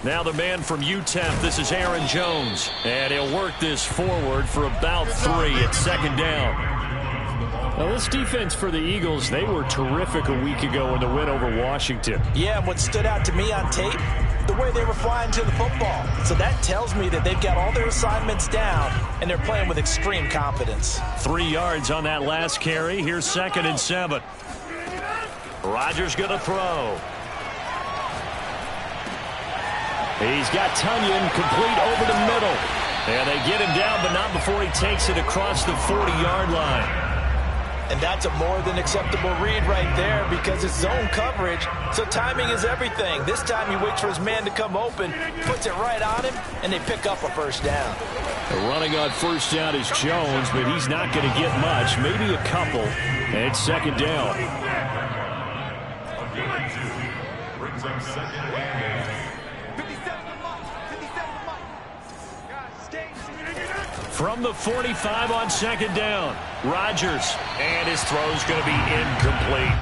Now the man from UTEP, this is Aaron Jones. And he'll work this forward for about 3 at second down. Now this defense for the Eagles, they were terrific a week ago in the win over Washington. Yeah, and what stood out to me on tape, the way they were flying to the football. So that tells me that they've got all their assignments down, and they're playing with extreme confidence. 3 yards on that last carry. Here's 2nd and 7. Rodgers going to throw. He's got Tunyon complete over the middle. And they get him down, but not before he takes it across the 40-yard line. And that's a more than acceptable read right there because it's zone coverage, so timing is everything. This time he waits for his man to come open, puts it right on him, and they pick up a first down. Running on first down is Jones, but he's not going to get much, maybe a couple, and it's 2nd down. Brings up 2nd and 8. From the 45 on 2nd down, Rodgers, and his throw's going to be incomplete.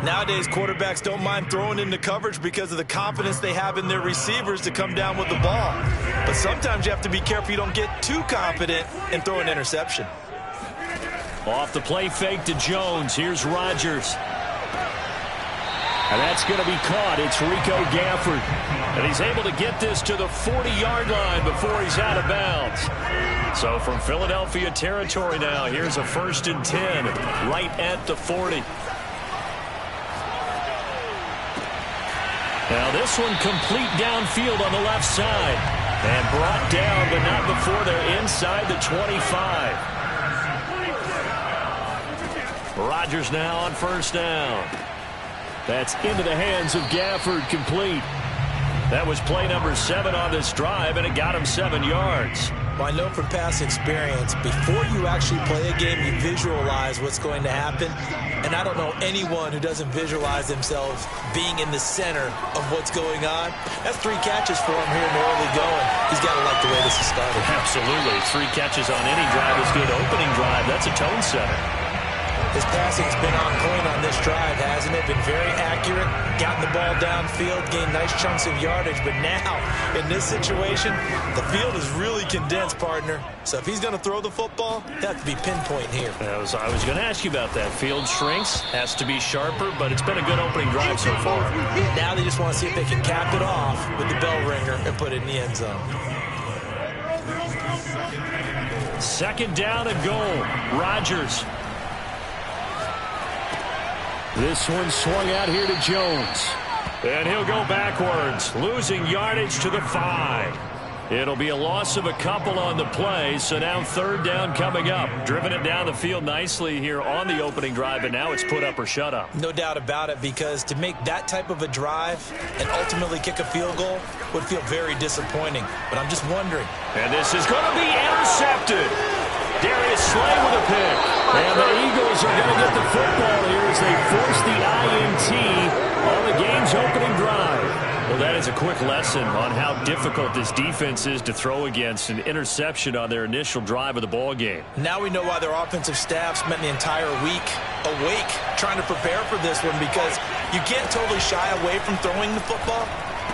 Nowadays, quarterbacks don't mind throwing into coverage because of the confidence they have in their receivers to come down with the ball. But sometimes you have to be careful you don't get too confident and throw an interception. Off the play fake to Jones. Here's Rodgers. And that's going to be caught. It's Rico Gafford. And he's able to get this to the 40-yard line before he's out of bounds. So from Philadelphia territory now, here's a 1st and 10 right at the 40. Now this one complete downfield on the left side. And brought down, but not before they're inside the 25. Rodgers now on 1st down. That's into the hands of Gafford, complete. That was play number 7 on this drive, and it got him 7 yards. Well, I know from past experience, before you actually play a game, you visualize what's going to happen. And I don't know anyone who doesn't visualize themselves being in the center of what's going on. That's 3 catches for him here in the early going. He's got to like the way this is started. Absolutely. 3 catches on any drive is good. Opening drive, that's a tone setter. His passing's been on point on this drive, hasn't it? Been very accurate, gotten the ball downfield, gained nice chunks of yardage. But now, in this situation, the field is really condensed, partner. So if he's going to throw the football, that has to be pinpoint here. I was going to ask you about that. Field shrinks, has to be sharper, but it's been a good opening drive so far. Now they just want to see if they can cap it off with the bell ringer and put it in the end zone. 2nd down and goal. Rodgers. This one swung out here to Jones. And he'll go backwards, losing yardage to the 5. It'll be a loss of a couple on the play, so now 3rd down coming up. Driven it down the field nicely here on the opening drive, and now it's put up or shut up. No doubt about it, because to make that type of a drive and ultimately kick a field goal would feel very disappointing. But I'm just wondering. And this is going to be intercepted. Darius Slay with a pick. And the Eagles are going to get the football here as they force the INT on the game's opening drive. Well, that is a quick lesson on how difficult this defense is to throw against. An interception on their initial drive of the ball game. Now we know why their offensive staff spent the entire week awake trying to prepare for this one, because you can't totally shy away from throwing the football.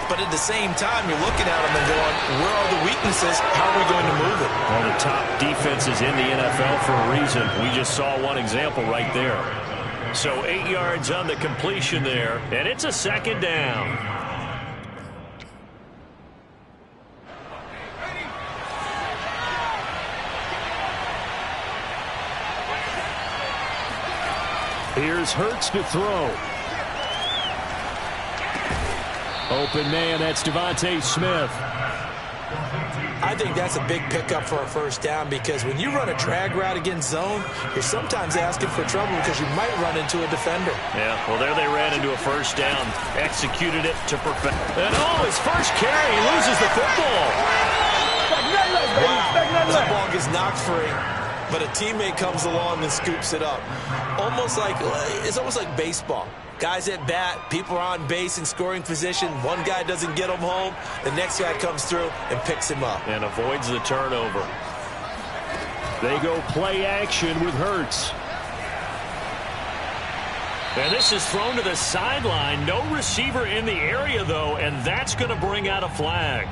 But at the same time, you're looking at them and going, where are the weaknesses? How are we going to move it? One of the top defenses in the NFL for a reason. We just saw one example right there. So 8 yards on the completion there, and it's a 2nd down. Here's Hurts to throw. Open man, that's Devontae Smith. I think that's a big pickup for a first down, because when you run a drag route against zone, you're sometimes asking for trouble because you might run into a defender. Yeah, well, there they ran into a first down, executed it to perfection. And his first carry, he loses the football. Wow, that ball gets knocked free, but a teammate comes along and scoops it up. It's almost like baseball. Guys at bat, people are on base in scoring position. One guy doesn't get him home. The next guy comes through and picks him up. And avoids the turnover. They go play action with Hurts. And this is thrown to the sideline. No receiver in the area, though, and that's going to bring out a flag.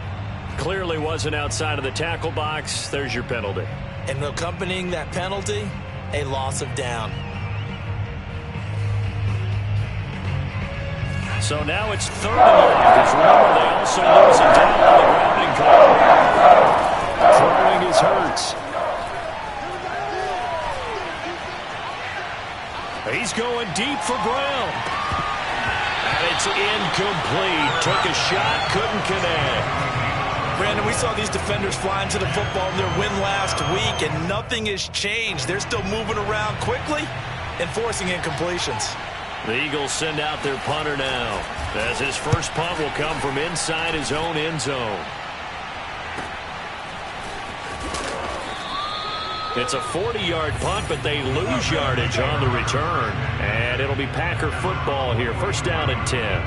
Clearly wasn't outside of the tackle box. There's your penalty. And accompanying that penalty, a loss of down. So now it's 3rd and long. Because remember, they also lose it down on the grounding call. Throwing is Hurts. He's going deep for Brown. And it's incomplete. Took a shot, couldn't connect. Brandon, we saw these defenders flying to the football in their win last week, and nothing has changed. They're still moving around quickly and forcing incompletions. The Eagles send out their punter now, as his first punt will come from inside his own end zone. It's a 40-yard punt, but they lose yardage on the return. And it'll be Packer football here. 1st down and 10.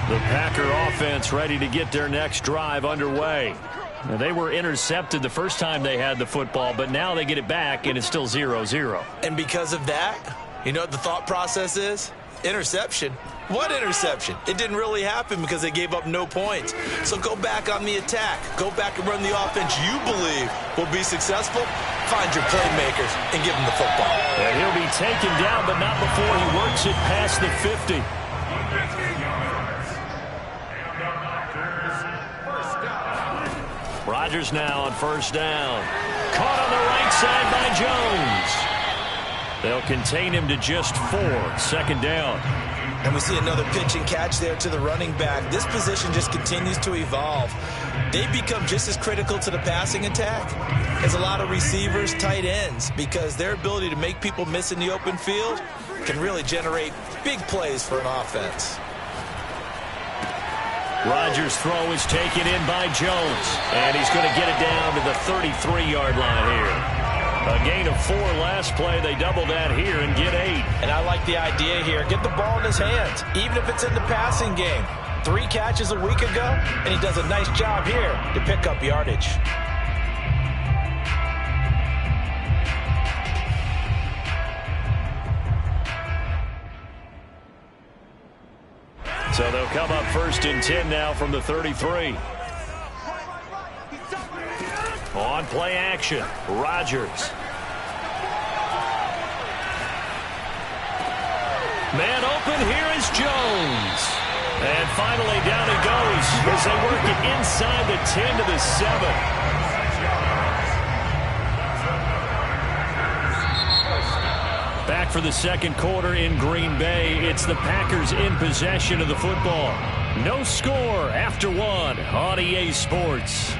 The Packer offense ready to get their next drive underway. Now, they were intercepted the first time they had the football, but now they get it back, and it's still 0-0. And because of that, you know what the thought process is? Interception. What interception? It didn't really happen because they gave up no points. So go back on the attack. Go back and run the offense you believe will be successful. Find your playmakers and give them the football. And he'll be taken down, but not before he works it past the 50. Rodgers now on 1st down. Caught on the right side by Jones. They'll contain him to just 4. 2nd down. And we see another pitch and catch there to the running back. This position just continues to evolve. They become just as critical to the passing attack as a lot of receivers, tight ends, because their ability to make people miss in the open field can really generate big plays for an offense. Rodgers' throw is taken in by Jones, and he's going to get it down to the 33-yard line here. A gain of 4 last play. They double that here and get 8. And I like the idea here. Get the ball in his hands, even if it's in the passing game. 3 catches a week ago, and he does a nice job here to pick up yardage. So they'll come up 1st and 10 now from the 33. On play action, Rodgers. Man open, here is Jones. And finally down he goes as they work it inside the 10 to the 7. Back for the 2nd quarter in Green Bay. It's the Packers in possession of the football. No score after 1 on EA Sports.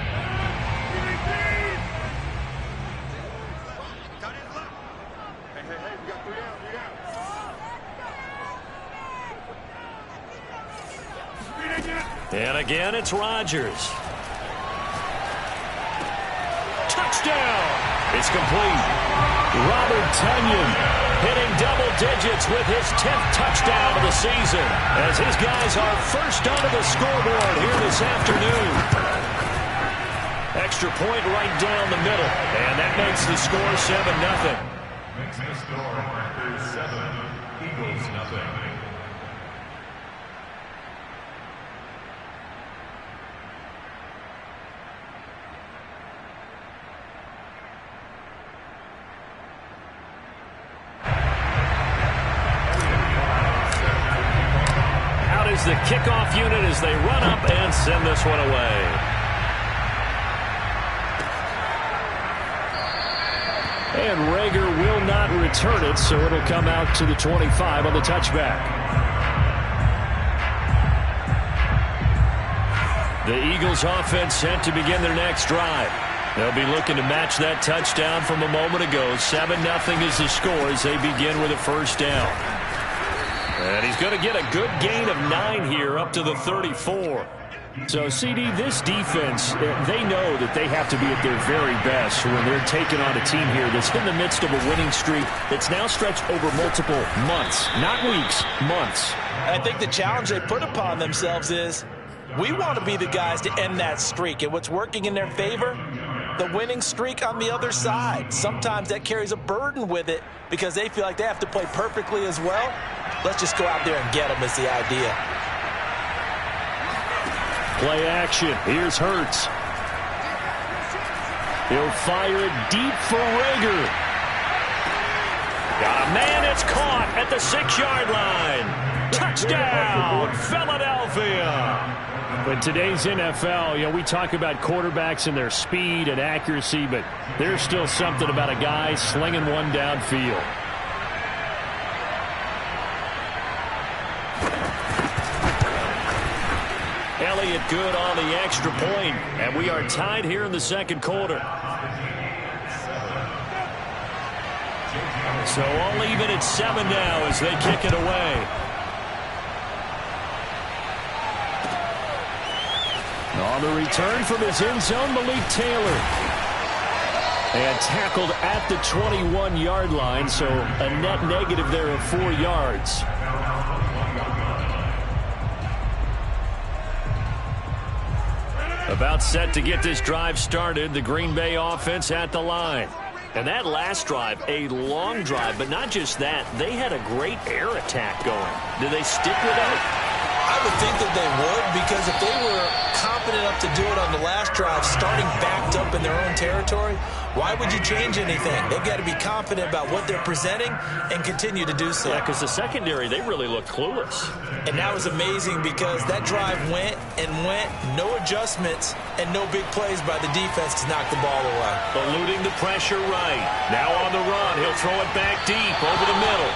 And again, it's Rodgers. Touchdown! It's complete. Robert Tonyan hitting double digits with his 10th touchdown of the season as his guys are first onto the scoreboard here this afternoon. Extra point right down the middle, and that makes the score 7-0. Makes the score Packers 7, Eagles 0. The kickoff unit as they run up and send this one away. And Rager will not return it, so it'll come out to the 25 on the touchback. The Eagles offense set to begin their next drive. They'll be looking to match that touchdown from a moment ago. 7-0 is the score as they begin with a 1st down. And he's going to get a good gain of 9 here up to the 34. So, CD, this defense, they know that they have to be at their very best when they're taking on a team here that's in the midst of a winning streak that's now stretched over multiple months, not weeks, months. I think the challenge they put upon themselves is We want to be the guys to end that streak. And what's working in their favor? The winning streak on the other side. Sometimes that carries a burden with it because they feel like they have to play perfectly as well. Let's just go out there and get them is the idea. Play action. Here's Hurts. He'll fire it deep for Rager. Got a man. It's caught at the 6-yard line. Touchdown, Philadelphia. But today's NFL, we talk about quarterbacks and their speed and accuracy, but there's still something about a guy slinging one downfield. Elliott good on the extra point, and we are tied here in the second quarter. So all even at 7 now as they kick it away. On the return from his end zone, Malik Taylor. And tackled at the 21-yard line, so a net negative there of 4 yards. About set to get this drive started, the Green Bay offense at the line. And that last drive, a long drive, but not just that. They had a great air attack going. Do they stick with that? I would think that they would, because if they were confident enough to do it on the last drive, starting backed up in their own territory, why would you change anything? They've got to be confident about what they're presenting and continue to do so. Yeah, because the secondary, they really looked clueless. And that was amazing because that drive went and went, no adjustments, and no big plays by the defense to knock the ball away. Eluding the pressure right. Now on the run, he'll throw it back deep over the middle.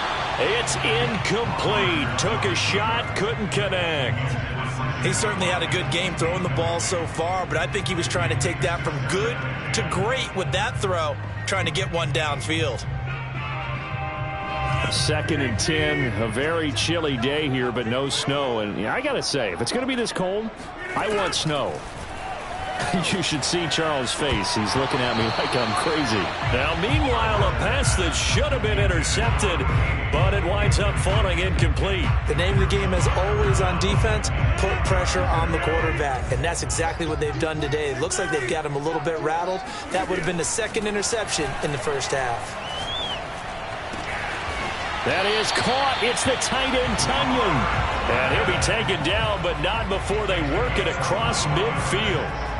It's incomplete. Took a shot, couldn't connect. He certainly had a good game throwing the ball so far, but I think he was trying to take that from good to great with that throw, trying to get one downfield. 2nd and 10, a very chilly day here, but no snow. And I got to say, if it's going to be this cold, I want snow. You should see Charles' face. He's looking at me like I'm crazy. Now, meanwhile, a pass that should have been intercepted, but it winds up falling incomplete. The name of the game, as always on defense, put pressure on the quarterback, and that's exactly what they've done today. It looks like they've got him a little bit rattled. That would have been the 2nd interception in the first half. That is caught. It's the tight end, Tunyon. And he'll be taken down, but not before they work it across midfield.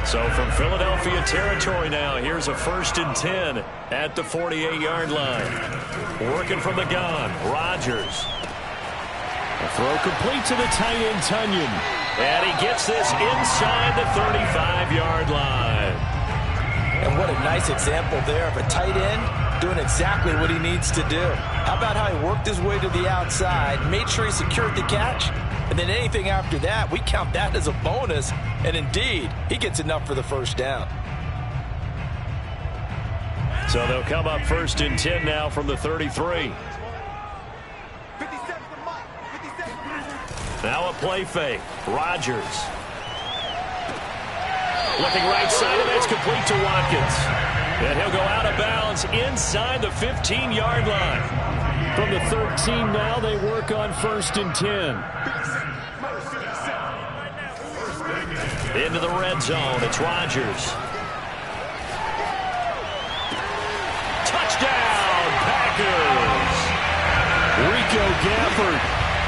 So from Philadelphia territory now, here's a 1st and 10 at the 48-yard line. Working from the gun, Rodgers. A throw complete to the tight end, Tunyon. And he gets this inside the 35-yard line. And what a nice example there of a tight end doing exactly what he needs to do. How about how he worked his way to the outside, made sure he secured the catch, and then anything after that, we count that as a bonus. And indeed, he gets enough for the first down. So they'll come up 1st and 10 now from the 33. Now a play fake. Rodgers. Looking right side, and that's complete to Watkins. And he'll go out of bounds inside the 15-yard line. From the 13 now, they work on 1st and 10. Into the red zone, it's Rodgers. Touchdown, Packers! Rico Gafford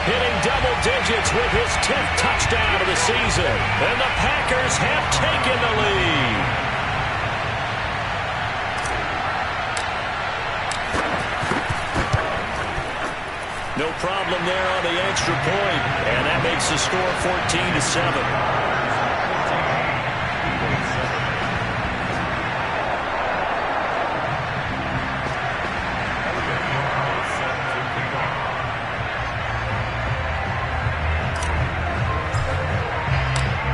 hitting double digits with his 10th touchdown of the season. And the Packers have taken the lead. No problem there on the extra point, and that makes the score 14-7.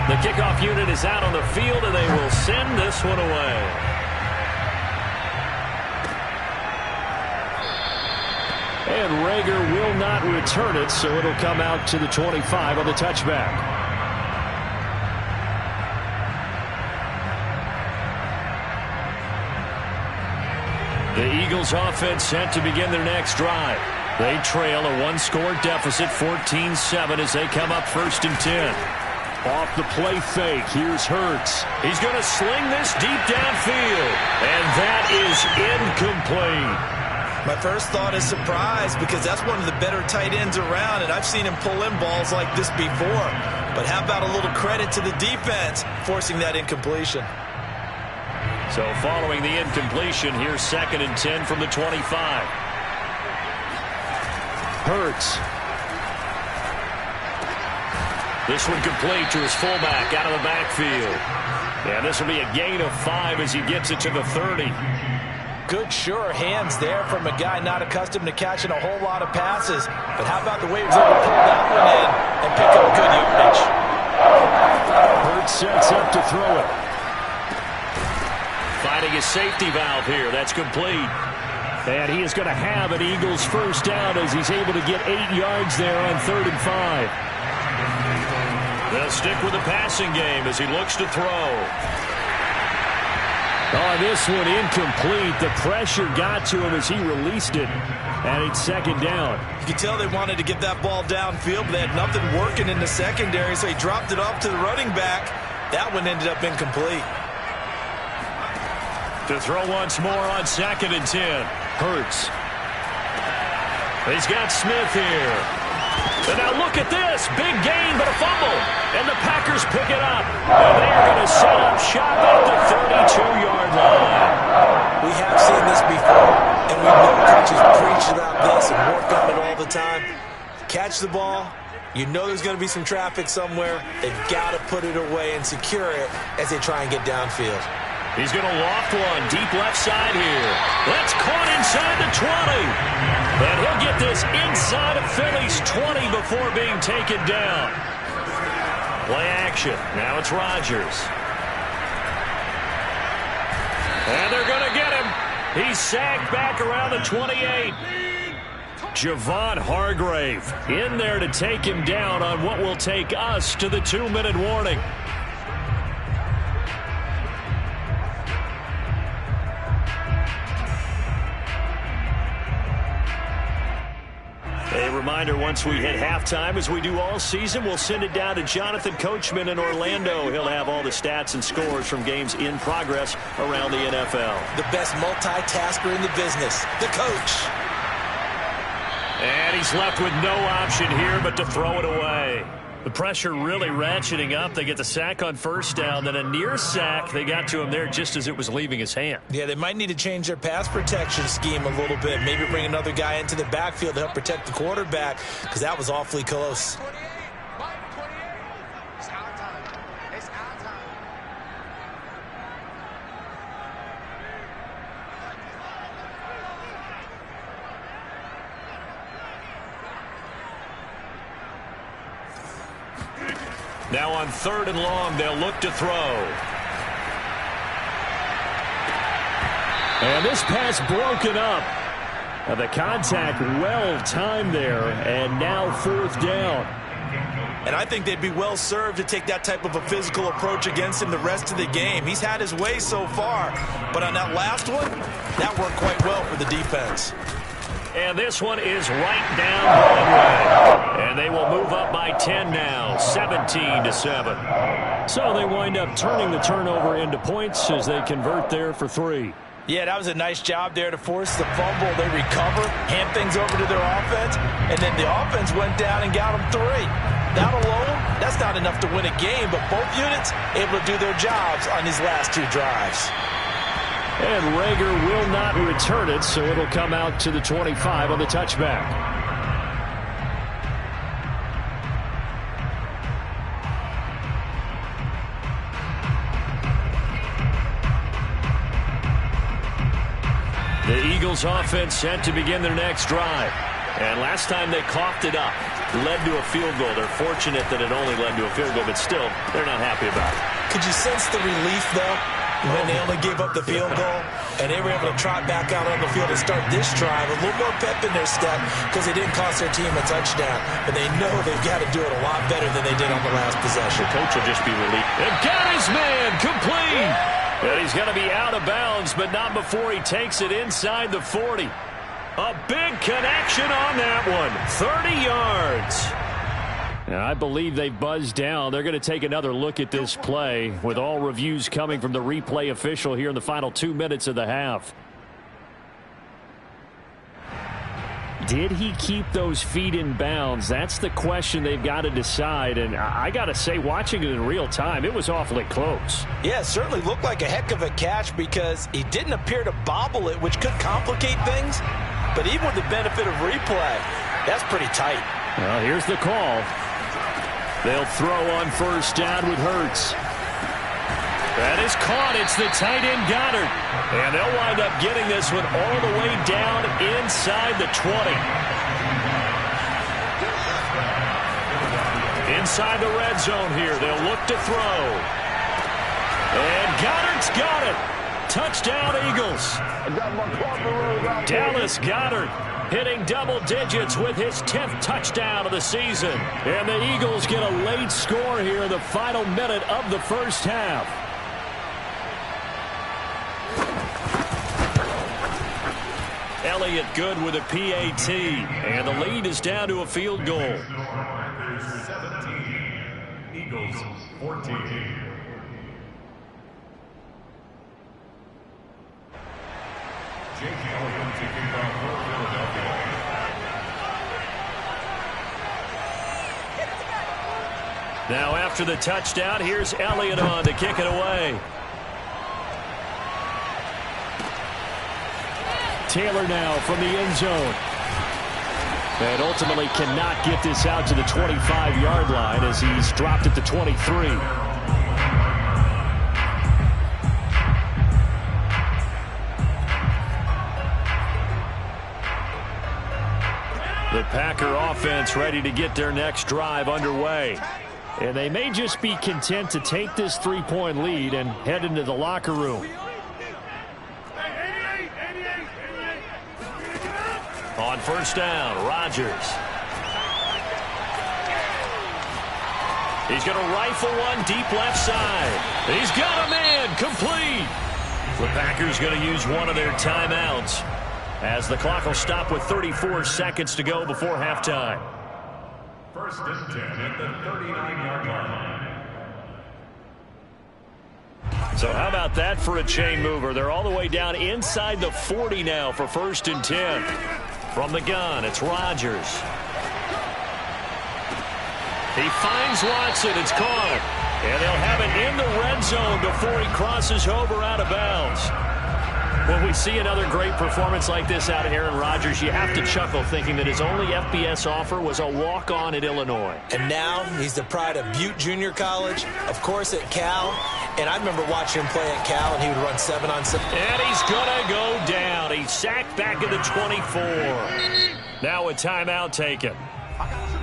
The kickoff unit is out on the field, and they will send this one away. And Rager will not return it, so it'll come out to the 25 on the touchback. The Eagles offense set to begin their next drive. They trail a one-score deficit, 14-7, as they come up 1st and 10. Off the play fake, here's Hurts. He's going to sling this deep downfield, and that is incomplete. My first thought is surprise because that's one of the better tight ends around, and I've seen him pull in balls like this before. But how about a little credit to the defense forcing that incompletion? So following the incompletion, here's 2nd and 10 from the 25. Hurts. This one complete to his fullback out of the backfield. And this will be a gain of 5 as he gets it to the 30. Good, sure hands there from a guy not accustomed to catching a whole lot of passes. But how about the way he was able to pull that one in and pick up good yardage? Hurts sets up to throw it. Finding his safety valve here. That's complete. And he is going to have an Eagles first down as he's able to get 8 yards there on 3rd and 5. They'll stick with the passing game as he looks to throw. Oh, this one incomplete. The pressure got to him as he released it. And it's 2nd down. You can tell they wanted to get that ball downfield, but they had nothing working in the secondary, so he dropped it off to the running back. That one ended up incomplete. To throw once more on 2nd and 10. Hurts. He's got Smith here. And now look at this. Big gain, but a fumble. And the Packers pick it up. And they are going to set up shop at the 32-yard line. We have seen this before, and we know coaches preach about this and work on it all the time. Catch the ball. You know there's going to be some traffic somewhere. They've got to put it away and secure it as they try and get downfield. He's going to loft one deep left side here. That's caught inside the 20. And he'll get this inside of Philly's 20 before being taken down. Play action. Now it's Rodgers. And they're going to get him. He's sacked back around the 28. Javon Hargrave in there to take him down on what will take us to the 2-minute warning. A reminder, once we hit halftime, as we do all season, we'll send it down to Jonathan Coachman in Orlando. He'll have all the stats and scores from games in progress around the NFL. The best multitasker in the business, the coach. And he's left with no option here but to throw it away. The pressure really ratcheting up. They get the sack on 1st down, then a near sack. They got to him there just as it was leaving his hand. Yeah, they might need to change their pass protection scheme a little bit. Maybe bring another guy into the backfield to help protect the quarterback because that was awfully close. Now on 3rd and long, they'll look to throw. And this pass broken up. And the contact well timed there. And now 4th down. And I think they'd be well served to take that type of a physical approach against him the rest of the game. He's had his way so far. But on that last one, that worked quite well for the defense. And this one is right down Broadway. And they will move up by 10 now, 17-7. So they wind up turning the turnover into points as they convert there for 3. Yeah, that was a nice job there to force the fumble. They recover, hand things over to their offense, and then the offense went down and got them 3. That alone, that's not enough to win a game, but both units able to do their jobs on these last 2 drives. And Rager will not return it, so it'll come out to the 25 on the touchback. The Eagles offense set to begin their next drive. And last time they coughed it up, led to a field goal. They're fortunate that it only led to a field goal, but still, they're not happy about it. Could you sense the relief, though, when they only gave up the field goal and they were able to trot back out on the field and start this drive? A little more pep in their step because they didn't cost their team a touchdown, but they know they've got to do it a lot better than they did on the last possession. The coach will just be relieved. And got his man complete. And he's going to be out of bounds, but not before he takes it inside the 40. A big connection on that one. 30 yards. And I believe they buzzed down. They're going to take another look at this play with all reviews coming from the replay official here in the final 2 minutes of the half. Did he keep those feet in bounds? That's the question they've got to decide. And I got to say, watching it in real time, it was awfully close. Yeah, it certainly looked like a heck of a catch because he didn't appear to bobble it, which could complicate things. But even with the benefit of replay, that's pretty tight. Well, here's the call. They'll throw on first down with Hurts. That is caught. It's the tight end Goddard. And they'll wind up getting this one all the way down inside the 20. Inside the red zone here. They'll look to throw. And Goddard's got it. Touchdown, Eagles. Dallas Goedert hitting double digits with his 10th touchdown of the season. And the Eagles get a late score here in the final minute of the first half. Elliott good with a PAT. And the lead is down to a field goal. 17. Eagles 14. Jake Elliott taking off for Philadelphia. Now after the touchdown, here's Elliott on to kick it away. Taylor now from the end zone. And ultimately cannot get this out to the 25-yard line as he's dropped at the 23. The Packer offense ready to get their next drive underway. And they may just be content to take this 3-point lead and head into the locker room. On first down, Rodgers. He's going to rifle one deep left side. He's got a man, complete. The Packers going to use one of their timeouts as the clock will stop with 34 seconds to go before halftime. First and 10 at the 39-yard line. So how about that for a chain mover? They're all the way down inside the 40 now for first and 10. From the gun, it's Rodgers. He finds Watson. It's caught. And they'll have it in the red zone before he crosses over out of bounds. When we see another great performance like this out of Aaron Rodgers, you have to chuckle thinking that his only FBS offer was a walk-on at Illinois. And now he's the pride of Butte Junior College, of course at Cal. And I remember watching him play at Cal, and he would run 7-on-7. And he's going to go down. He's sacked back at the 24. Now a timeout taken.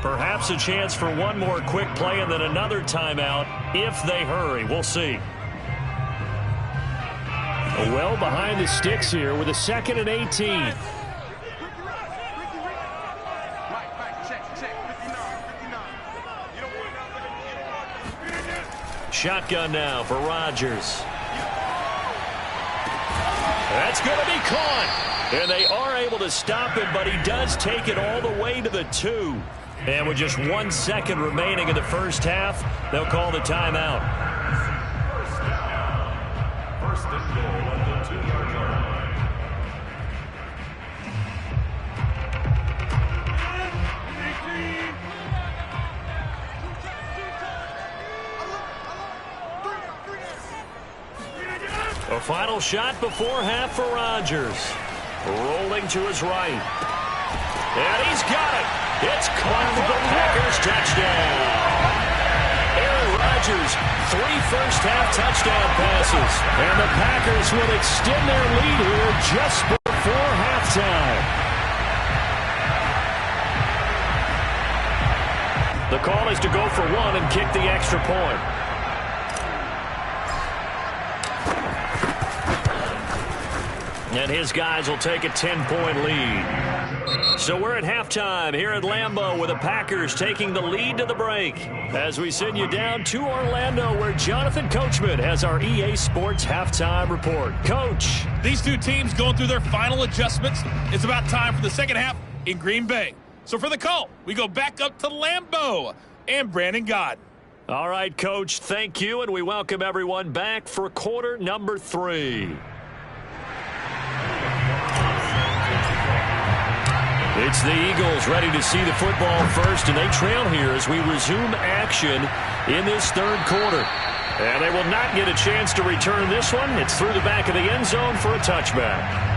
Perhaps a chance for one more quick play and then another timeout if they hurry. We'll see. Well behind the sticks here with a 2nd and 18. Shotgun now for Rodgers. That's going to be caught. And they are able to stop him, but he does take it all the way to the 2. And with just 1 second remaining in the first half, they'll call the timeout. First and goal at the 2-yard line. A final shot before half for Rodgers. Rolling to his right. And he's got it. It's caught for the Packers touchdown. Aaron Rodgers, 3 first-half touchdown passes. And the Packers will extend their lead here just before halftime. The call is to go for 1 and kick the extra point. And his guys will take a 10-point lead. So we're at halftime here at Lambeau with the Packers taking the lead to the break. As we send you down to Orlando where Jonathan Coachman has our EA Sports halftime report. Coach. These two teams going through their final adjustments. It's about time for the second half in Green Bay. So for the call, we go back up to Lambeau. and Brandon Gott. All right, Coach, thank you, and we welcome everyone back for quarter number 3. It's the Eagles ready to see the football first, and they trail here as we resume action in this third quarter. And they will not get a chance to return this one. It's through the back of the end zone for a touchback.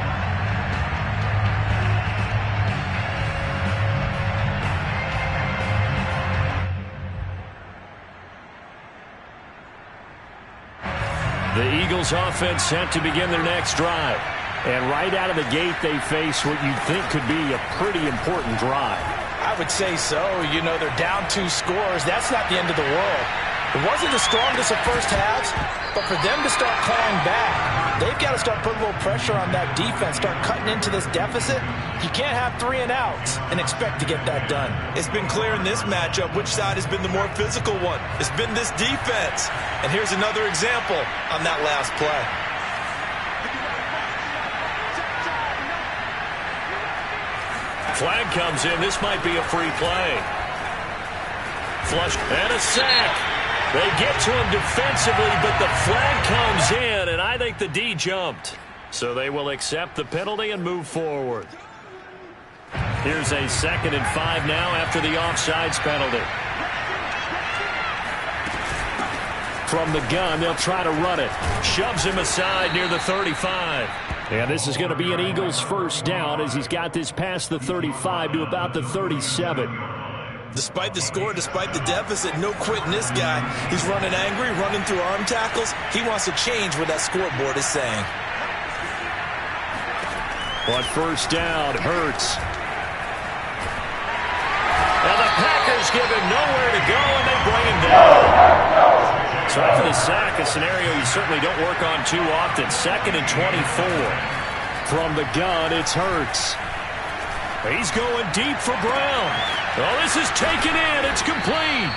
The Eagles offense set to begin their next drive. And right out of the gate, they face what you'd think could be a pretty important drive. I would say so. You know, they're down 2 scores. That's not the end of the world. It wasn't the strongest of first halves, but for them to start clawing back, they've got to start putting a little pressure on that defense, start cutting into this deficit. You can't have 3 and outs and expect to get that done. It's been clear in this matchup which side has been the more physical one. It's been this defense. And here's another example on that last play. Flag comes in. This might be a free play. Flush and a sack. They get to him defensively, but the flag comes in, and I think the D jumped. So they will accept the penalty and move forward. Here's a 2nd and 5 now after the offsides penalty. From the gun, they'll try to run it. Shoves him aside near the 35. And this is going to be an Eagles first down as he's got this past the 35 to about the 37. Despite the score, despite the deficit, no quitting this guy. He's running angry, running through arm tackles. He wants to change what that scoreboard is saying. On first down, Hurts. And the Packers give him nowhere to go, and they bring him down. So after the sack, a scenario you certainly don't work on too often. 2nd and 24. From the gun, it's Hurts. He's going deep for Brown. Oh, this is taken in. It's complete.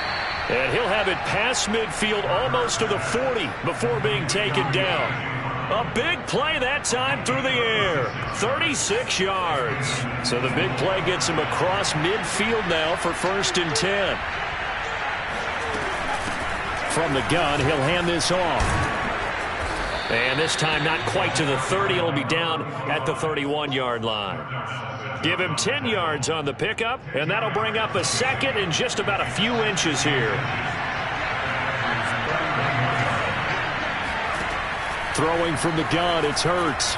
And he'll have it past midfield almost to the 40 before being taken down. A big play that time through the air. 36 yards. So the big play gets him across midfield now for 1st and 10. From the gun, he'll hand this off. And this time not quite to the 30. It'll be down at the 31-yard line. Give him 10 yards on the pickup, and that'll bring up a 2nd and just about a few inches here. Throwing from the gun, it's Hurts.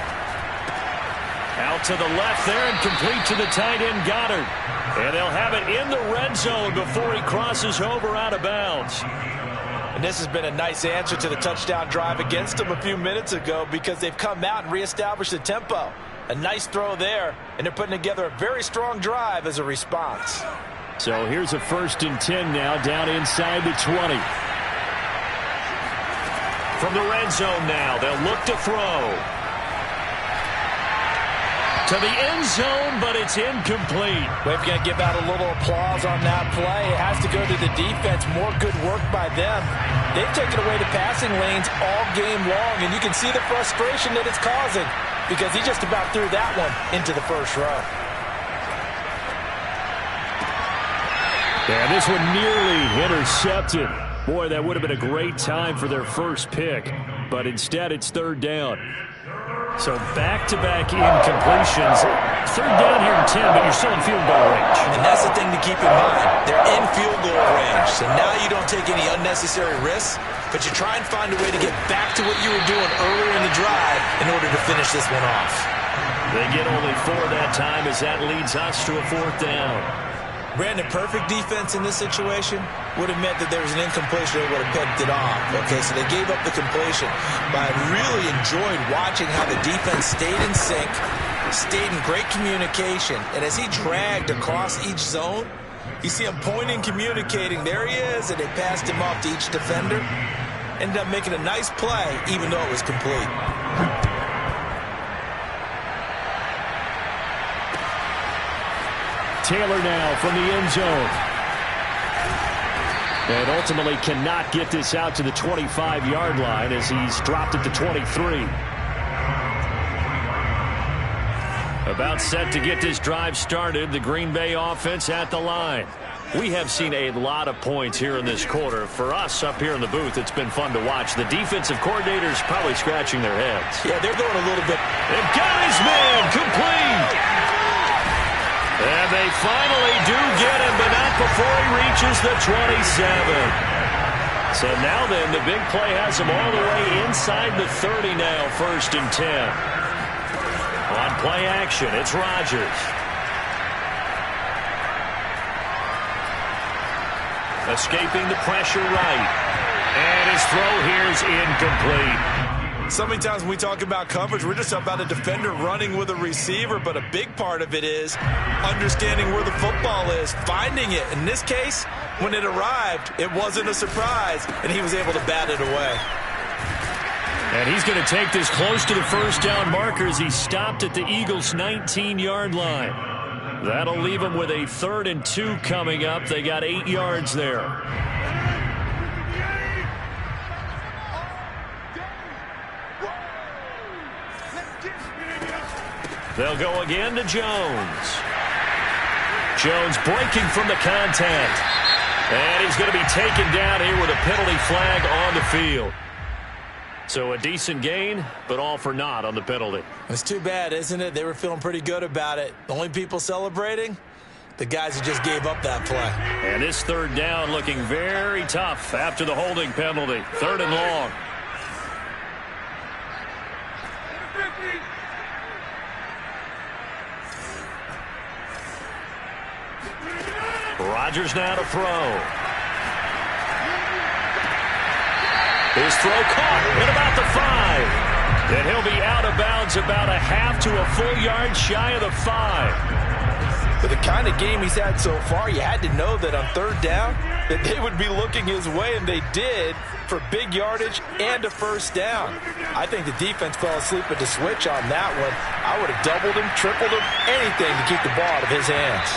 Out to the left there and complete to the tight end, Goddard. And they'll have it in the red zone before he crosses over out of bounds. And this has been a nice answer to the touchdown drive against them a few minutes ago because they've come out and reestablished the tempo. A nice throw there, and they're putting together a very strong drive as a response. So here's a 1st and 10 now down inside the 20. From the red zone now, they'll look to throw. To the end zone, but it's incomplete. We've got to give out a little applause on that play. It has to go to the defense. More good work by them. They've taken away the passing lanes all game long, and you can see the frustration that it's causing because he just about threw that one into the first row. And this one nearly intercepted. Boy, that would have been a great time for their first pick, but instead it's 3rd down. So back-to-back incompletions. 3rd down here in 10, but you're still in field goal range. And that's the thing to keep in mind. They're in field goal range. So now you don't take any unnecessary risks, but you try and find a way to get back to what you were doing earlier in the drive in order to finish this one off. They get only 4 that time as that leads us to a 4th down. Brandon, perfect defense in this situation would have meant that there was an incompletion. They would have picked it off. Okay, so they gave up the completion. But I really enjoyed watching how the defense stayed in sync, stayed in great communication. And as he dragged across each zone, you see him pointing, communicating. There he is, and they passed him off to each defender. Ended up making a nice play, even though it was complete. Taylor now from the end zone. And ultimately cannot get this out to the 25-yard line as he's dropped at the 23. About set to get this drive started. The Green Bay offense at the line. We have seen a lot of points here in this quarter. For us up here in the booth, it's been fun to watch. The defensive coordinators probably scratching their heads. Yeah, they're going a little bit. They've got his man complete. And they finally do get him, but not before he reaches the 27. So now then, the big play has him all the way inside the 30 now, 1st and 10. On play action, it's Rodgers. Escaping the pressure right. And his throw here is incomplete. So many times when we talk about coverage, we're just about a defender running with a receiver, but a big part of it is understanding where the football is, finding it. In this case, when it arrived, it wasn't a surprise, and he was able to bat it away. And he's going to take this close to the first down marker as he stopped at the Eagles' 19-yard line. That'll leave him with a 3rd and 2 coming up. They got 8 yards there. They'll go again to Jones. Jones breaking from the contact. And he's going to be taken down here with a penalty flag on the field. So a decent gain, but all for naught on the penalty. It's too bad, isn't it? They were feeling pretty good about it. The only people celebrating, the guys who just gave up that play. And this 3rd down looking very tough after the holding penalty. 3rd and long. Rodgers now to throw. His throw caught at about the 5. And he'll be out of bounds about a half to a full yard shy of the 5. For the kind of game he's had so far, you had to know that on 3rd down that they would be looking his way, and they did, for big yardage and a 1st down. I think the defense fell asleep at the switch on that one. I would have doubled him, tripled him, anything to keep the ball out of his hands.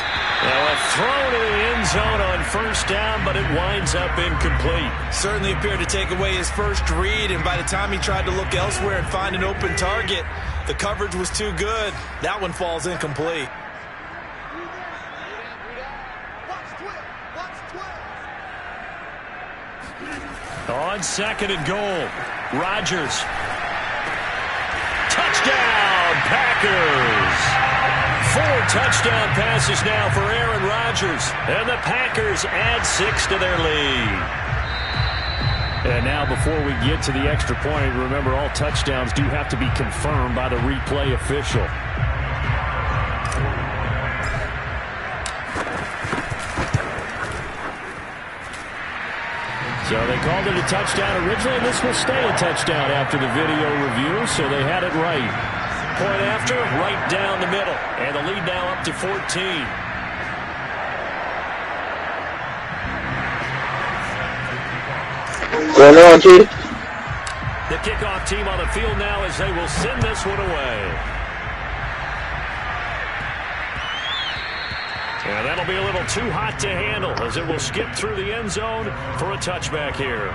Now a throw to the end zone on 1st down, but it winds up incomplete. Certainly appeared to take away his first read, and by the time he tried to look elsewhere and find an open target, the coverage was too good. That one falls incomplete. On 2nd and goal, Rodgers. Touchdown, Packers! 4 touchdown passes now for Aaron Rodgers, and the Packers add 6 to their lead. And now before we get to the extra point, remember all touchdowns do have to be confirmed by the replay official. So they called it a touchdown originally. This will stay a touchdown after the video review, so they had it right. Point after, right down the middle. And the lead now up to 14. Going on, Chief? The kickoff team on the field now as they will send this one away. And that'll be a little too hot to handle as it will skip through the end zone for a touchback here.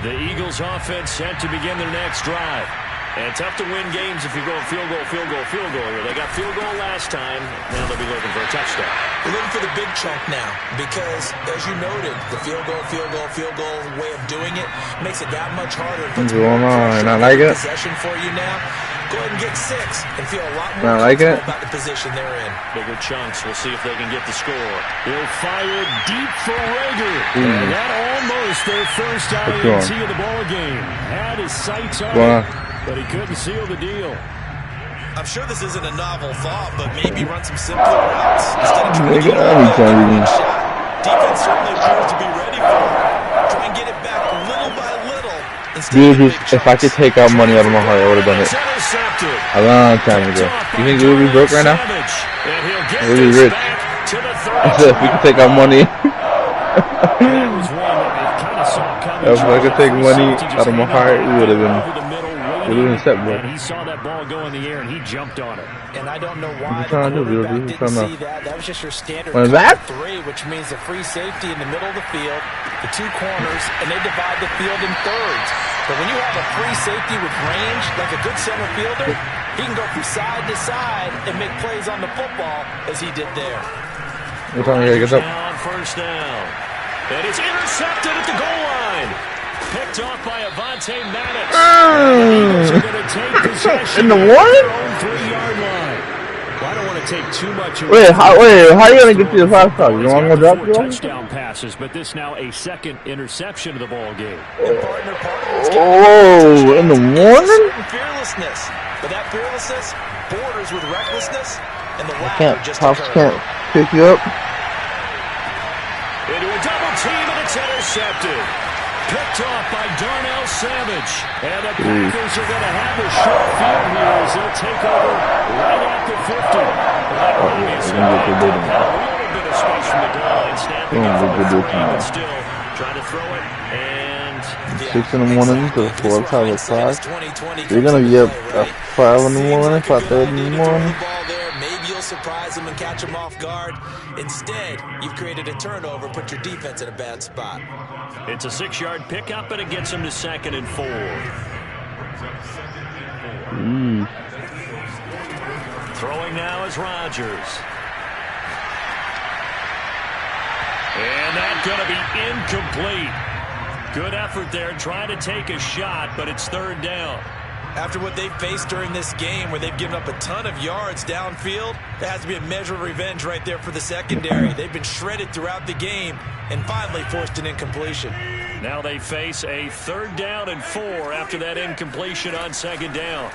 The Eagles offense set to begin their next drive. And tough to win games if you're going field goal, field goal, field goal here. They got field goal last time. Now they'll be looking for a touchdown. We're looking for the big chunk now because, as you noted, the field goal way of doing it makes it that much harder. What's going on? I like it. Possession for you now. Go ahead and get 6 and feel a lot more about the position they're in. Bigger chunks. We'll see if they can get the score. He'll fire deep for Rager. And that almost their first INT of the ball game. Had his sights on it, but he couldn't seal the deal. I'm sure this isn't a novel thought, but maybe run some simpler routes instead of trying to get a shot. Defense certainly appears to be ready for it. Try and get it back little by little. Dude, if I could take out money out of my heart, I would have done it a long time ago. You think we would be broke right now? We would be rich. I said if we could take out money. If I could take money out of my heart, we would have been. And he saw that ball go in the air, and he jumped on it. And I don't know why the quarterback didn't see that. That was just your standard cover 3, which means a free safety in the middle of the field, the 2 corners, and they divide the field in thirds. But when you have a free safety with range, like a good center fielder, he can go from side to side and make plays on the football as he did there. What time you gotta get up? On first down. And it's intercepted at the goal line. Picked off by Avante Madden. They're going to take possession In the what? own 3-yard line. Well, I don't want to take too much. Wait, how you gonna get to the 5 stars? You want to drop 4 you? touchdown passes, but this now a second interception of the ball game. Oh, in the morning? Fearlessness, but that fearlessness borders with recklessness, and the Pops can't pick you up. Into a double team, and it's intercepted. Picked off by Darnell Savage. And the Packers are going to have a short field here as they'll take over right at the 50. A little bit of space from the goal line. Snapping it from the 3, but still trying to throw it. And 6 in the morning to 4 o'clock at 5. You're going to be up at 5 in the morning, 5:30 in the morning. Maybe you'll surprise them and catch them off guard. Instead, you've created a turnover, put your defense in a bad spot. It's a 6-yard pickup, and it gets them to 2nd and 4. Throwing now is Rodgers. And that's going to be incomplete. Good effort there, trying to take a shot, but it's 3rd down. After what they've faced during this game where they've given up a ton of yards downfield, there has to be a measure of revenge right there for the secondary. They've been shredded throughout the game and finally forced an incompletion. Now they face a 3rd down and 4 after that incompletion on 2nd down.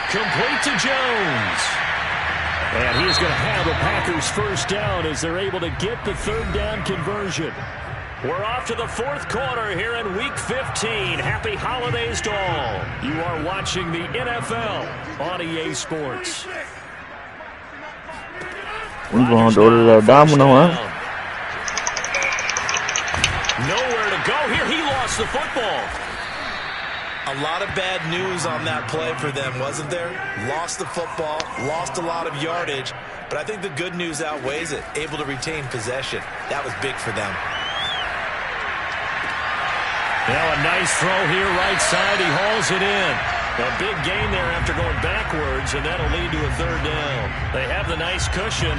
Complete to Jones. And he's going to have the Packers 1st down as they're able to get the 3rd down conversion. We're off to the 4th quarter here in Week 15. Happy holidays to all. You are watching the NFL on EA Sports. We're going to order that domino, huh? Nowhere to go here. He lost the football. A lot of bad news on that play for them, wasn't there? Lost the football, lost a lot of yardage, but I think the good news outweighs it. Able to retain possession. That was big for them. Now a nice throw here right side. He hauls it in. A big gain there after going backwards, and that'll lead to a 3rd down. They have the nice cushion.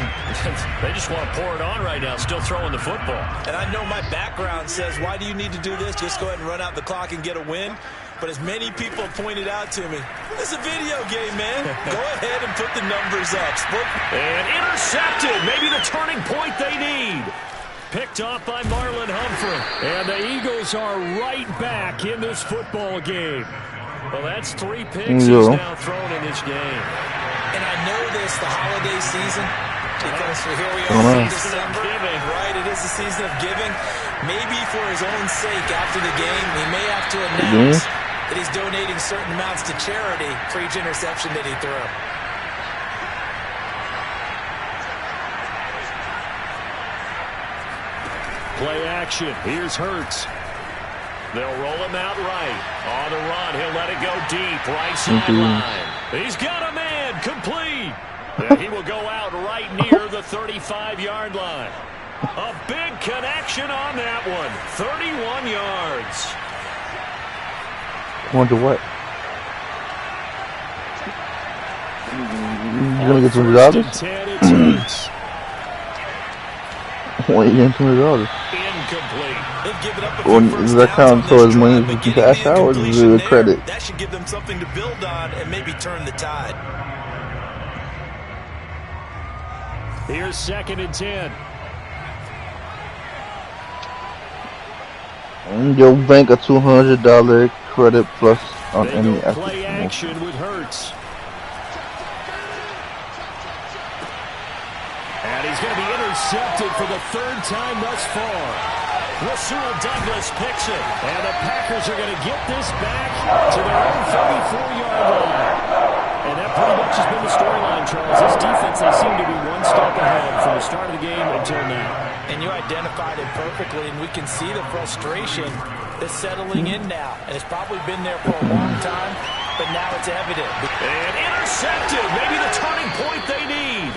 They just want to pour it on right now, still throwing the football. And I know my background says, why do you need to do this? Just go ahead and run out the clock and get a win. But as many people have pointed out to me, it's a video game, man. Go ahead and put the numbers up. And intercepted. Maybe the turning point they need. Picked off by Marlon Humphrey. And the Eagles are right back in this football game. Well, that's 3 picks he's now thrown in this game. And I know this, the holiday season, because here we are in December. Right, it is the season of giving. Maybe for his own sake after the game, he may have to announce that he's donating certain amounts to charity for each interception that he threw. Play action. Here's Hurts. They'll roll him out right. On the run, he'll let it go deep. Right sideline. He's got a man. Complete. And he will go out right near the 35-yard line. A big connection on that one. 31 yards. Wonder what? You gonna get $20? Why are you getting $20? Incomplete. They've given up a Well, does that count towards money you can cash out, or is it a credit? That should give them something to build on and maybe turn the tide. Here's 2nd and 10. And you'll bank a $200 credit plus on any play action with Hurts. And he's going to be intercepted for the 3rd time thus far. Rasul Douglas picks it. And the Packers are going to get this back to their own 34-yard line. And that pretty much has been the storyline, Charles. This defense, they seem to be one step ahead from the start of the game until now. And you identified it perfectly, and we can see the frustration that's settling in now. And it's probably been there for a long time, but now it's evident. And intercepted. Maybe the turning point they need.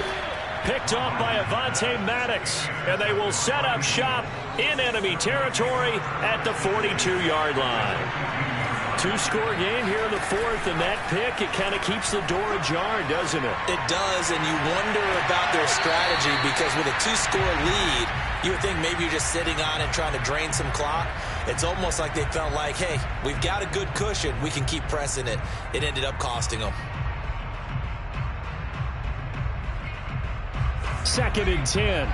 picked off by Avonte Maddox, and they will set up shop in enemy territory at the 42-yard line. Two-score game here in the fourth, and that pick, it kind of keeps the door ajar, doesn't it? It does, and you wonder about their strategy because with a two-score lead, you would think maybe you're just sitting on it trying to drain some clock. It's almost like they felt like, hey, we've got a good cushion. We can keep pressing it. It ended up costing them. 2nd and 10.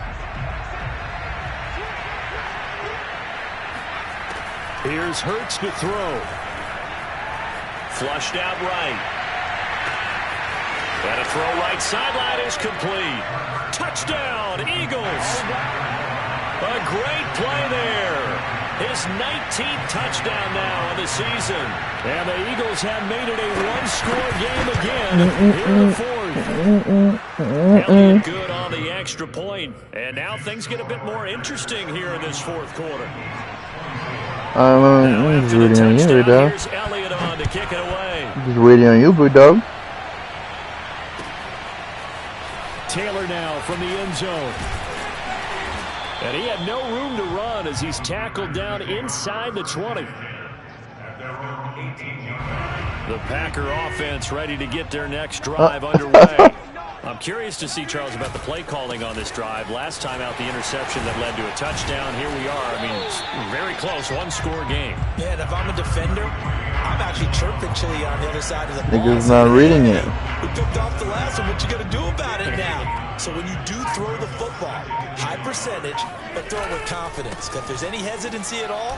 Here's Hurts to throw. Flushed out right. And a throw right sideline is complete. Touchdown, Eagles. A great play there. His 19th touchdown now of the season. And the Eagles have made it a one-score game again here in the fourth. Elliott good on the extra point. And now things get a bit more interesting here in this fourth quarter. I'm just waiting on you, big dog. Here's Elliott on to kick it away. Just waiting on you, big dog. Taylor now from the end zone. And he had no room to run as he's tackled down inside the 20. The Packer offense ready to get their next drive underway. I'm curious to see, Charles, about the play calling on this drive. Last time out, the interception that led to a touchdown. Here we are. I mean, it's very close, one-score game. Yeah, and if I'm a defender, I'm actually chirping Chili on the other side of the ball. Nigga's not reading it. We picked off the last one. What you going to do about it now? So when you do throw the football, high percentage, but throw it with confidence. If there's any hesitancy at all,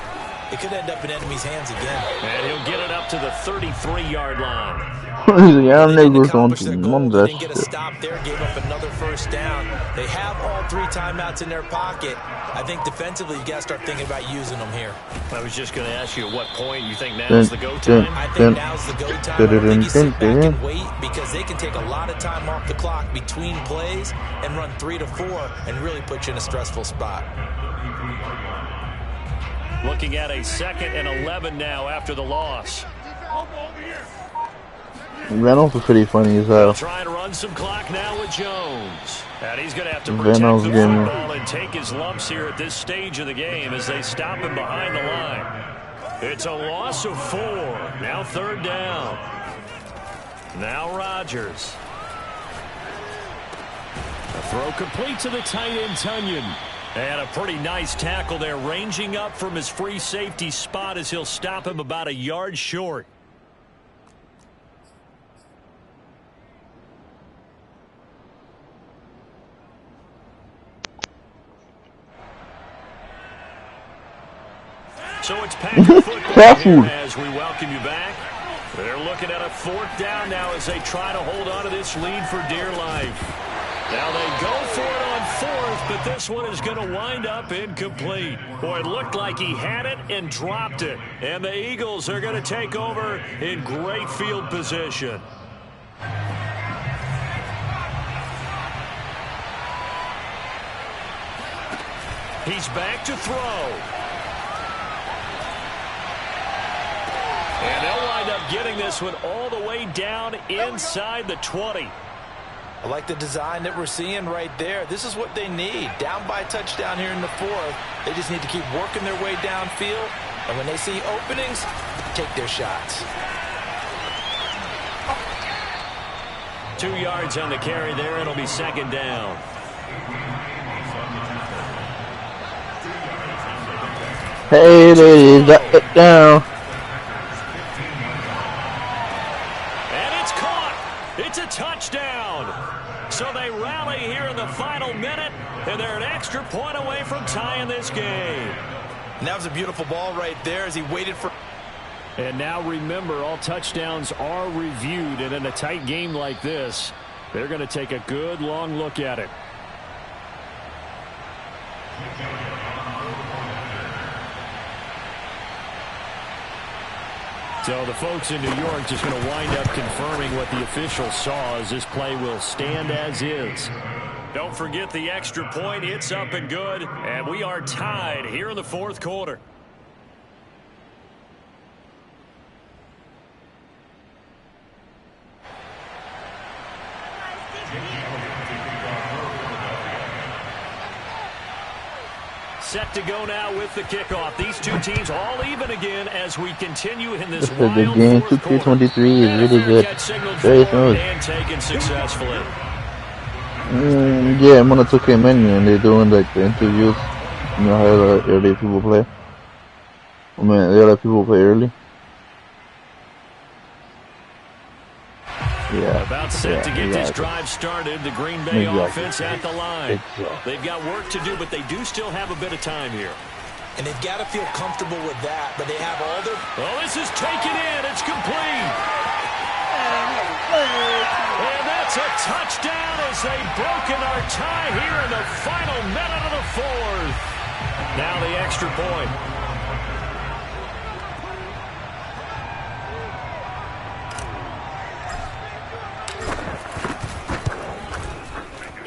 it could end up in enemy's hands again. And he'll get it up to the 33-yard line. Yeah, niggas on they didn't get a stop there, gave up another first down. They have all 3 timeouts in their pocket. I think defensively, you got to start thinking about using them here. I was just going to ask you at what point you think now's the go time. I think now's the go time. I think you sit back and wait because they can take a lot of time off the clock between plays and run 3 to 4 and really put you in a stressful spot. Looking at a 2nd and 11 now after the loss. Reynolds was pretty funny as hell. Trying to run some clock now with Jones. And he's going to have to protect the football and take his lumps here at this stage of the game as they stop him behind the line. It's a loss of 4. Now 3rd down. Now Rodgers. A throw complete to the tight end, Tunyon. And a pretty nice tackle there, ranging up from his free safety spot as he'll stop him about a yard short. So it's Packer football here as we welcome you back. They're looking at a 4th down now as they try to hold on to this lead for dear life. Now they go for it on 4th, but this one is going to wind up incomplete. Boy, it looked like he had it and dropped it. And the Eagles are going to take over in great field position. He's back to throw. And they'll wind up getting this one all the way down inside the 20. I like the design that we're seeing right there. This is what they need. Down by a touchdown here in the 4th. They just need to keep working their way downfield. And when they see openings, take their shots. 2 yards on the carry there. It'll be 2nd down. Hey, ladies, got it down. It's a touchdown. So they rally here in the final minute, and they're an extra point away from tying this game. And that was a beautiful ball right there as he waited for. And now remember, all touchdowns are reviewed, and in a tight game like this, they're going to take a good long look at it. So the folks in New York just going to wind up confirming what the official saw as this play will stand as is. Don't forget the extra point. It's up and good. And we are tied here in the 4th quarter. set to go now with the kickoff. These two teams all even again as we continue in this The wild game fourth quarter. 223 is really good. Very smooth. And taken successfully. Yeah, I'm on a 2K menu and they're doing like the interviews. You know how the early people play? I mean, they let people play early. Yeah. About set to get this drive started. The Green Bay offense at the line. They've got work to do, but they do still have a bit of time here. And they've got to feel comfortable with that, but they have all their... Oh, this is taken in. It's complete. And that's a touchdown as they've broken our tie here in the final minute of the fourth. Now the extra point.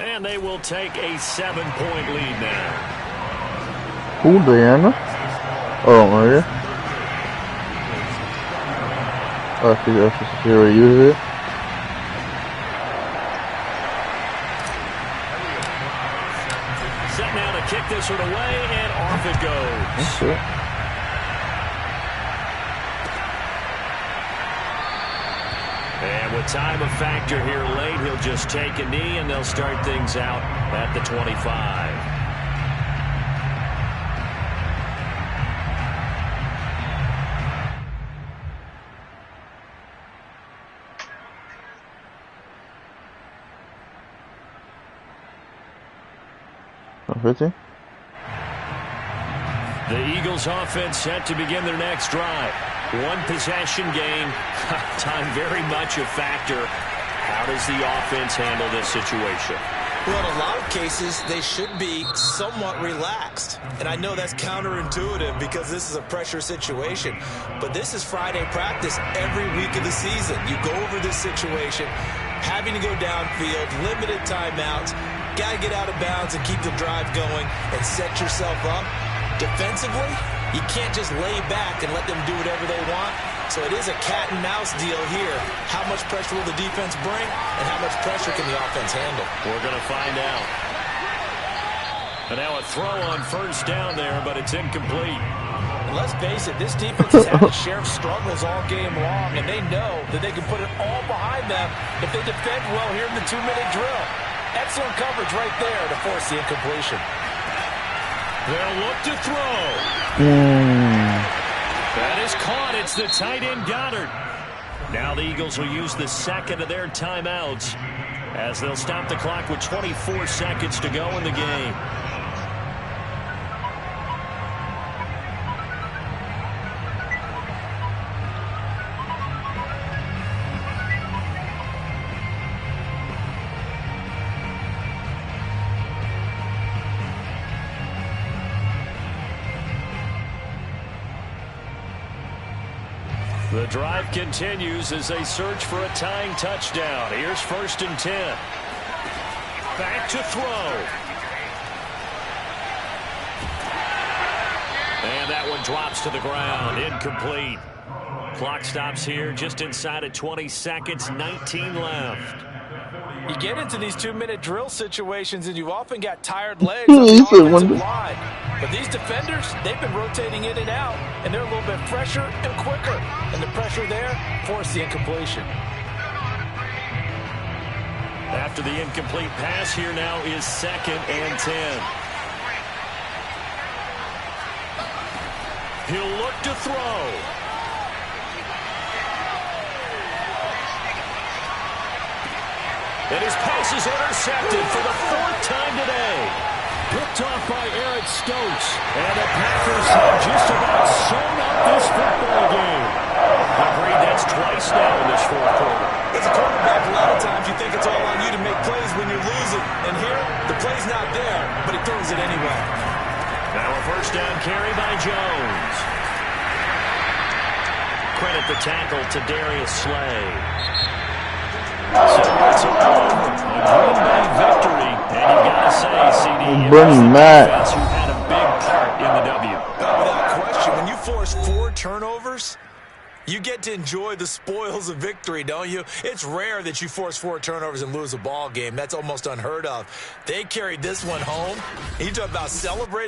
And they will take a 7-point lead now. Who, Diana? Oh, Maria. Oh, she already used it. Set now to kick this one away, and off it goes. That's it. And with time a factor here late, he'll just take a knee, and they'll start things out at the 25. The Eagles offense set to begin their next drive. One possession game. Time very much a factor. How does the offense handle this situation? Well, in a lot of cases, they should be somewhat relaxed. And I know that's counterintuitive because this is a pressure situation. But this is Friday practice every week of the season. You go over this situation, having to go downfield, limited timeouts, got to get out of bounds and keep the drive going and set yourself up. Defensively, you can't just lay back and let them do whatever they want. So it is a cat and mouse deal here. How much pressure will the defense bring, and how much pressure can the offense handle? We're going to find out. And now a throw on first down there, but it's incomplete. And let's face it, this defense has had its share of struggles all game long, and they know that they can put it all behind them if they defend well here in the 2-minute drill. Excellent coverage right there to force the incompletion. They'll look to throw. That is caught. It's the tight end Goddard. Now the Eagles will use the second of their timeouts as they'll stop the clock with 24 seconds to go in the game. The drive continues as they search for a tying touchdown. Here's 1st and 10. Back to throw. And that one drops to the ground. Incomplete. Clock stops here just inside of 20 seconds. 19 left. You get into these 2-minute drill situations and you often got tired legs on the offensive line. But these defenders, they've been rotating in and out, and they're a little bit fresher and quicker. And the pressure there forced the incompletion. After the incomplete pass, here now is 2nd and 10. He'll look to throw. And his pass is intercepted for the 4th time today. Picked off by Eric Stokes. And the Packers have just about sewn up this football game. Agreed, that's twice now in this 4th quarter. As a quarterback, a lot of times you think it's all on you to make plays when you're losing. And here, the play's not there, but he throws it anyway. Now a 1st down carry by Jones. Credit the tackle to Darius Slay. So it's a Green Bay victory, and you got to say, CD, Bernie Mac, who had a big part in the W. Without question, when you force 4 turnovers, you get to enjoy the spoils of victory, don't you? It's rare that you force 4 turnovers and lose a ball game. That's almost unheard of. They carried this one home. You talk about celebrating.